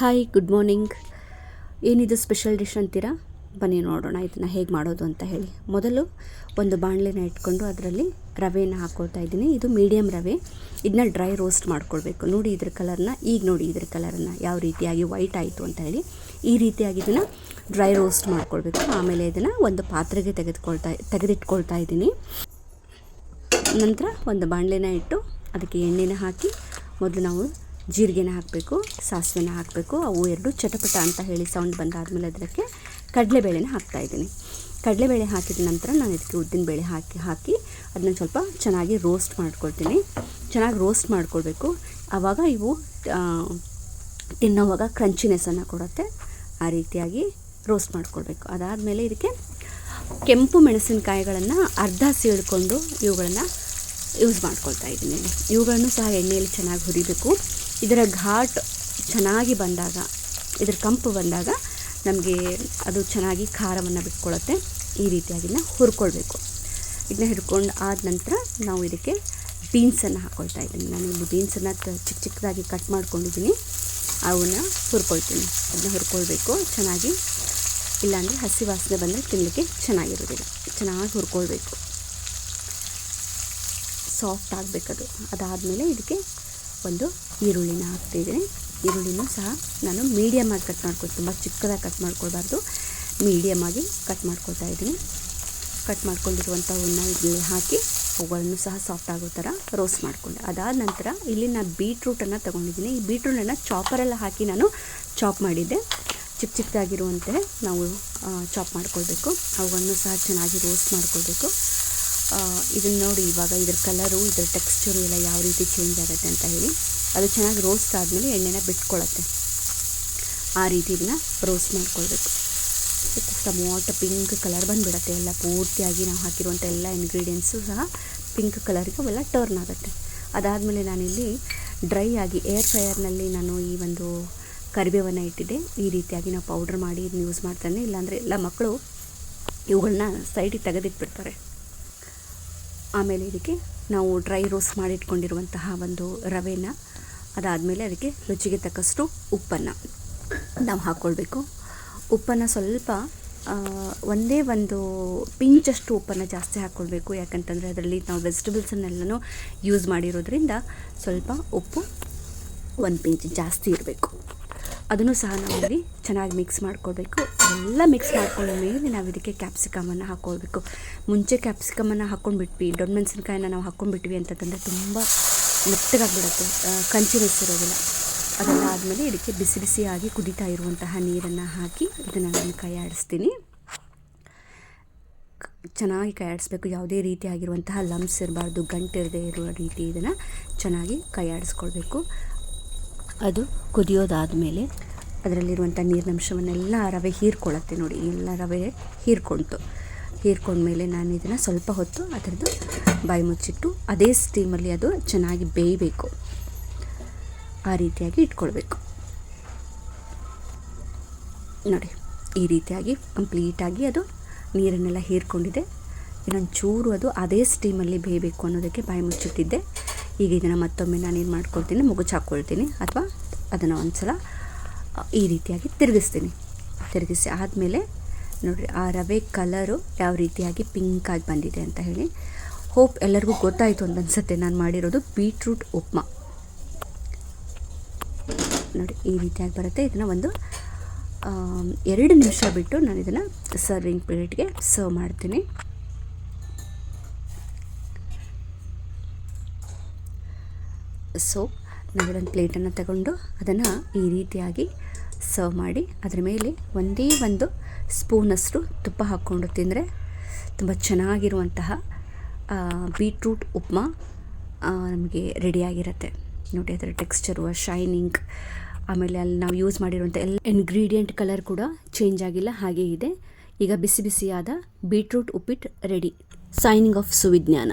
Hi, good morning. ಏನಿದು special dish ಅಂತೀರಾ? ಬನ್ನಿ ನೋಡೋಣ ಇದನ್ನು ಹೇಗೆ ಮಾಡೋದು ಅಂತ ಹೇಳಿ. ಮೊದಲು ಒಂದು ಬಾಣಲೆನ ಇಟ್ಕೊಂಡು ಅದರಲ್ಲಿ ರವೆನ ಹಾಕ್ಕೊಳ್ತಾ ಇದ್ದೀನಿ. ಇದು ಮೀಡಿಯಮ್ ರವೆ. ಇದನ್ನ ಡ್ರೈ ರೋಸ್ಟ್ ಮಾಡ್ಕೊಳ್ಬೇಕು. ನೋಡಿ ಇದ್ರ ಕಲರ್ನ, ಈಗ ನೋಡಿ ಇದ್ರ ಕಲರನ್ನು ಯಾವ ರೀತಿಯಾಗಿ ವೈಟ್ ಆಯಿತು ಅಂತ ಹೇಳಿ. ಈ ರೀತಿಯಾಗಿ ಇದನ್ನು ಡ್ರೈ ರೋಸ್ಟ್ ಮಾಡ್ಕೊಳ್ಬೇಕು. ಆಮೇಲೆ ಇದನ್ನು ಒಂದು ಪಾತ್ರೆಗೆ ತೆಗೆದಿಟ್ಕೊಳ್ತಾ ಇದ್ದೀನಿ. ನಂತರ ಒಂದು ಬಾಣಲೆನ ಇಟ್ಟು ಅದಕ್ಕೆ ಎಣ್ಣೆನ ಹಾಕಿ ಮೊದಲು ನಾವು ಜೀರಿಗೆನ ಹಾಕಬೇಕು, ಸಾಸಿವೆನ ಹಾಕಬೇಕು. ಅವು ಎರಡು ಚಟಪಟ ಅಂತ ಹೇಳಿ ಸೌಂಡ್ ಬಂದಾದಮೇಲೆ ಅದಕ್ಕೆ ಕಡಲೆಬೇಳೆನ ಹಾಕ್ತಾಯಿದ್ದೀನಿ. ಕಡಲೆಬೇಳೆ ಹಾಕಿದ ನಂತರ ನಾನು ಇದಕ್ಕೆ ಉದ್ದಿನಬೇಳೆ ಹಾಕಿ ಅದನ್ನ ಸ್ವಲ್ಪ ಚೆನ್ನಾಗಿ ರೋಸ್ಟ್ ಮಾಡ್ಕೊಳ್ತೀನಿ. ಚೆನ್ನಾಗಿ ರೋಸ್ಟ್ ಮಾಡ್ಕೊಳ್ಬೇಕು. ಆವಾಗ ಇವು ತಿನ್ನೋವಾಗ ಕ್ರಂಚಿನೆಸ್ಸನ್ನು ಕೊಡುತ್ತೆ. ಆ ರೀತಿಯಾಗಿ ರೋಸ್ಟ್ ಮಾಡ್ಕೊಳ್ಬೇಕು. ಅದಾದಮೇಲೆ ಇದಕ್ಕೆ ಕೆಂಪು ಮೆಣಸಿನಕಾಯಿಗಳನ್ನು ಅರ್ಧ ಸೀಳ್ಕೊಂಡು ಇವುಗಳನ್ನು ಯೂಸ್ ಮಾಡ್ಕೊಳ್ತಾ ಇದ್ದೀನಿ. ಇವುಗಳನ್ನು ಸಹ ಎಣ್ಣೆಯಲ್ಲಿ ಚೆನ್ನಾಗಿ ಹುರಿಬೇಕು. ಇದರ ಘಾಟ್ ಚೆನ್ನಾಗಿ ಬಂದಾಗ, ಇದರ ಕಂಪು ಬಂದಾಗ ನಮಗೆ ಅದು ಚೆನ್ನಾಗಿ ಖಾರವನ್ನು ಬಿಟ್ಕೊಳ್ಳುತ್ತೆ. ಈ ರೀತಿಯಾಗಿನ ಹುರ್ಕೊಳ್ಬೇಕು. ಇದನ್ನ ಹಿಡ್ಕೊಂಡು ಆದ ನಂತರ ನಾವು ಇದಕ್ಕೆ ಬೀನ್ಸನ್ನು ಹಾಕ್ಕೊಳ್ತಾ ಇದ್ದೀನಿ. ನಾನು ಇಲ್ಲಿ ಬೀನ್ಸನ್ನು ಚಿಕ್ಕದಾಗಿ ಕಟ್ ಮಾಡ್ಕೊಂಡಿದ್ದೀನಿ. ಅವನ್ನ ಹುರ್ಕೊಳ್ತೀನಿ. ಅದನ್ನ ಹುರ್ಕೊಳ್ಬೇಕು ಚೆನ್ನಾಗಿ, ಇಲ್ಲಾಂದರೆ ಹಸಿ ವಾಸನೆ ಬಂದರೆ ತಿನ್ನಲಿಕ್ಕೆ ಚೆನ್ನಾಗಿರೋದಿಲ್ಲ. ಚೆನ್ನಾಗಿ ಹುರ್ಕೊಳ್ಬೇಕು, ಸಾಫ್ಟ್ ಆಗಬೇಕದು. ಅದಾದಮೇಲೆ ಇದಕ್ಕೆ ಒಂದು ಈರುಳ್ಳಿನ ಹಾಕ್ತಿದ್ದೀನಿ. ಈರುಳ್ಳಿನೂ ಸಹ ನಾನು ಮೀಡಿಯಮಾಗಿ ಕಟ್ ಮಾಡ್ಕೊಳ್ತೀನಿ. ತುಂಬ ಚಿಕ್ಕದಾಗಿ ಕಟ್ ಮಾಡ್ಕೊಳ್ಬಾರ್ದು, ಮೀಡಿಯಮಾಗಿ ಕಟ್ ಮಾಡ್ಕೊಳ್ತಾ ಇದ್ದೀನಿ. ಕಟ್ ಮಾಡ್ಕೊಂಡಿರುವಂಥವನ್ನ ಇದರಲ್ಲಿ ಹಾಕಿ ಅವುಗಳನ್ನು ಸಹ ಸಾಫ್ಟ್ ಆಗೋ ಥರ ರೋಸ್ಟ್ ಮಾಡಿಕೊಂಡೆ. ಅದಾದ ನಂತರ ಇಲ್ಲಿ ನಾನು ಬೀಟ್ರೂಟನ್ನು ತೊಗೊಂಡಿದ್ದೀನಿ. ಈ ಬೀಟ್ರೂಟನ್ನು ಚಾಪರೆಲ್ಲ ಹಾಕಿ ನಾನು ಚಾಪ್ ಮಾಡಿದ್ದೆ. ಚಿಕ್ಕದಾಗಿರುವಂತೆ ನಾವು ಚಾಪ್ ಮಾಡ್ಕೊಳ್ಬೇಕು. ಅವುಗಳನ್ನು ಸಹ ಚೆನ್ನಾಗಿ ರೋಸ್ಟ್ ಮಾಡ್ಕೊಳ್ಬೇಕು. ಇದನ್ನು ನೋಡಿ, ಇವಾಗ ಇದರ ಕಲರು, ಇದರ ಟೆಕ್ಸ್ಚರು ಎಲ್ಲ ಯಾವ ರೀತಿ ಚೇಂಜ್ ಆಗುತ್ತೆ ಅಂತ ಹೇಳಿ. ಅದು ಚೆನ್ನಾಗಿ ರೋಸ್ಟ್ ಆದಮೇಲೆ ಎಣ್ಣೆನ ಬಿಟ್ಕೊಳ್ಳುತ್ತೆ. ಆ ರೀತಿ ಇದನ್ನು ರೋಸ್ಟ್ ಮಾಡ್ಕೊಳ್ಬೇಕು. ಟೊಮೊಟ ಪಿಂಕ್ ಕಲರ್ ಬಂದುಬಿಡುತ್ತೆ. ಎಲ್ಲ ಪೂರ್ತಿಯಾಗಿ ನಾವು ಹಾಕಿರುವಂಥ ಎಲ್ಲ ಇಂಗ್ರೀಡಿಯೆಂಟ್ಸು ಸಹ ಪಿಂಕ್ ಕಲರಿಗೆ ಅವೆಲ್ಲ ಟರ್ನ್ ಆಗುತ್ತೆ. ಅದಾದಮೇಲೆ ನಾನಿಲ್ಲಿ ಡ್ರೈ ಆಗಿ ಏರ್ ಫ್ರೈಯರ್ನಲ್ಲಿ ನಾನು ಈ ಒಂದು ಕರಿಬೇವನ್ನು ಇಟ್ಟಿದ್ದೆ. ಈ ರೀತಿಯಾಗಿ ನಾವು ಪೌಡ್ರ್ ಮಾಡಿ ಇದನ್ನ ಯೂಸ್ ಮಾಡ್ತಾನೆ. ಇಲ್ಲಾಂದರೆ ಎಲ್ಲ ಮಕ್ಕಳು ಇವುಗಳನ್ನ ಸೈಡಿಗೆ ತೆಗೆದಿಟ್ಬಿಡ್ತಾರೆ. ಆಮೇಲೆ ಇದಕ್ಕೆ ನಾವು ಡ್ರೈ ರೋಸ್ಟ್ ಮಾಡಿಟ್ಕೊಂಡಿರುವಂತಹ ಒಂದು ರವೆನ, ಅದಾದಮೇಲೆ ಅದಕ್ಕೆ ರುಚಿಗೆ ತಕ್ಕಷ್ಟು ಉಪ್ಪನ್ನು ನಾವು ಹಾಕ್ಕೊಳ್ಬೇಕು. ಉಪ್ಪನ್ನು ಸ್ವಲ್ಪ ಒಂದೇ ಒಂದು ಪಿಂಚಷ್ಟು ಉಪ್ಪನ್ನು ಜಾಸ್ತಿ ಹಾಕ್ಕೊಳ್ಬೇಕು. ಯಾಕಂತಂದರೆ ಅದರಲ್ಲಿ ನಾವು ವೆಜಿಟೇಬಲ್ಸನ್ನೆಲ್ಲನೂ ಯೂಸ್ ಮಾಡಿರೋದ್ರಿಂದ ಸ್ವಲ್ಪ ಉಪ್ಪು ಒಂದು ಪಿಂಚ್ ಜಾಸ್ತಿ ಇರಬೇಕು. ಅದನ್ನು ಸಹ ನಾವು ಇಲ್ಲಿ ಚೆನ್ನಾಗಿ ಮಿಕ್ಸ್ ಮಾಡ್ಕೊಳ್ಬೇಕು. ಎಲ್ಲ ಮಿಕ್ಸ್ ಮಾಡ್ಕೊಂಡ ಮೇಲೆ ನಾವು ಇದಕ್ಕೆ ಕ್ಯಾಪ್ಸಿಕಮನ್ನು ಹಾಕ್ಕೊಳ್ಬೇಕು. ಮುಂಚೆ ಕ್ಯಾಪ್ಸಿಕಮನ್ನು ಹಾಕ್ಕೊಂಡ್ಬಿಟ್ವಿ, ದೊಡ್ಡ ಮೆಣಸಿನ್ಕಾಯಿನ ನಾವು ಹಾಕ್ಕೊಂಡ್ಬಿಟ್ವಿ ಅಂತಂದರೆ ತುಂಬ ಮೆತ್ತಗಾಗಿಬಿಡುತ್ತೆ, ಕಂಚಿನೆಸ್ ಇರೋದಿಲ್ಲ. ಅದೆಲ್ಲ ಆದಮೇಲೆ ಇದಕ್ಕೆ ಬಿಸಿ ಬಿಸಿಯಾಗಿ ಕುದೀತಾ ಇರುವಂತಹ ನೀರನ್ನು ಹಾಕಿ ಇದನ್ನು ನಾನು ಕೈ ಆಡಿಸ್ತೀನಿ. ಚೆನ್ನಾಗಿ ಕೈ ಆಡಿಸ್ಬೇಕು. ಯಾವುದೇ ರೀತಿಯಾಗಿರುವಂತಹ ಲಮ್ಸ್ ಇರಬಾರ್ದು, ಗಂಟಿರದೇ ಇರುವ ರೀತಿ ಇದನ್ನು ಚೆನ್ನಾಗಿ ಕೈ ಆಡಿಸ್ಕೊಳ್ಬೇಕು. ಅದು ಕುದಿಯೋದಾದಮೇಲೆ ಅದರಲ್ಲಿರುವಂಥ ನೀರಿನಂಶವನ್ನೆಲ್ಲ ರವೆ ಹೀರ್ಕೊಳ್ಳುತ್ತೆ. ನೋಡಿ, ಎಲ್ಲ ರವೆ ಹೀರ್ಕೊಂಡ್ಮೇಲೆ ನಾನು ಇದನ್ನು ಸ್ವಲ್ಪ ಹೊತ್ತು ಅದರದ್ದು ಬಾಯಿ ಮುಚ್ಚಿಟ್ಟು ಅದೇ ಸ್ಟೀಮಲ್ಲಿ ಅದು ಚೆನ್ನಾಗಿ ಬೇಯಬೇಕು. ಆ ರೀತಿಯಾಗಿ ಇಟ್ಕೊಳ್ಬೇಕು. ನೋಡಿ, ಈ ರೀತಿಯಾಗಿ ಕಂಪ್ಲೀಟಾಗಿ ಅದು ನೀರನ್ನೆಲ್ಲ ಹೀರ್ಕೊಂಡಿದೆ. ಇನ್ನೊಂದು ಚೂರು ಅದು ಅದೇ ಸ್ಟೀಮಲ್ಲಿ ಬೇಯಬೇಕು ಅನ್ನೋದಕ್ಕೆ ಬಾಯಿ ಮುಚ್ಚಿಟ್ಟಿದ್ದೆ. ಈಗ ಇದನ್ನು ಮತ್ತೊಮ್ಮೆ ನಾನೇನು ಮಾಡ್ಕೊಳ್ತೀನಿ, ಮುಗುಚಾಕ್ಕೊಳ್ತೀನಿ ಅಥವಾ ಅದನ್ನು ಒಂದು ಸಲ ಈ ರೀತಿಯಾಗಿ ತಿರುಗಿಸಿ ಆದಮೇಲೆ ನೋಡಿರಿ ಆ ರವೆ ಕಲರು ಯಾವ ರೀತಿಯಾಗಿ ಪಿಂಕಾಗಿ ಬಂದಿದೆ ಅಂತ ಹೇಳಿ. ಹೋಪ್ ಎಲ್ಲರಿಗೂ ಗೊತ್ತಾಯಿತು ಅಂತ ಅನಿಸುತ್ತೆ. ನಾನು ಮಾಡಿರೋದು ಬೀಟ್ರೂಟ್ ಉಪ್ಮಾ. ನೋಡಿ, ಈ ರೀತಿಯಾಗಿ ಬರುತ್ತೆ. ಇದನ್ನು ಒಂದು 2 ನಿಮಿಷ ಬಿಟ್ಟು ನಾನು ಇದನ್ನು ಸರ್ವಿಂಗ್ ಪ್ಲೇಟ್ಗೆ ಸರ್ವ್ ಮಾಡ್ತೀನಿ. ಸೊ ನಾವಿದೊಂದು ಪ್ಲೇಟನ್ನು ತಗೊಂಡು ಅದನ್ನು ಈ ರೀತಿಯಾಗಿ ಸರ್ವ್ ಮಾಡಿ ಅದರ ಮೇಲೆ ಒಂದೇ ಒಂದು ಸ್ಪೂನಷ್ಟು ತುಪ್ಪ ಹಾಕ್ಕೊಂಡು ತಿಂದರೆ ತುಂಬ ಚೆನ್ನಾಗಿರುವಂತಹ ಬೀಟ್ರೂಟ್ ಉಪ್ಮಾ ನಮಗೆ ರೆಡಿಯಾಗಿರುತ್ತೆ. ನೋಡಿ, ಅದರ ಟೆಕ್ಸ್ಚರು, ಶೈನಿಂಗ್, ಆಮೇಲೆ ಅಲ್ಲಿ ನಾವು ಯೂಸ್ ಮಾಡಿರುವಂಥ ಎಲ್ಲ ಇಂಗ್ರೀಡಿಯೆಂಟ್ ಕಲರ್ ಕೂಡ ಚೇಂಜ್ ಆಗಿಲ್ಲ, ಹಾಗೇ ಇದೆ. ಈಗ ಬಿಸಿ ಬಿಸಿಯಾದ ಬೀಟ್ರೂಟ್ ಉಪ್ಪಿಟ್ಟು ರೆಡಿ. Signing off ಸುವಿಜ್ಞಾನ.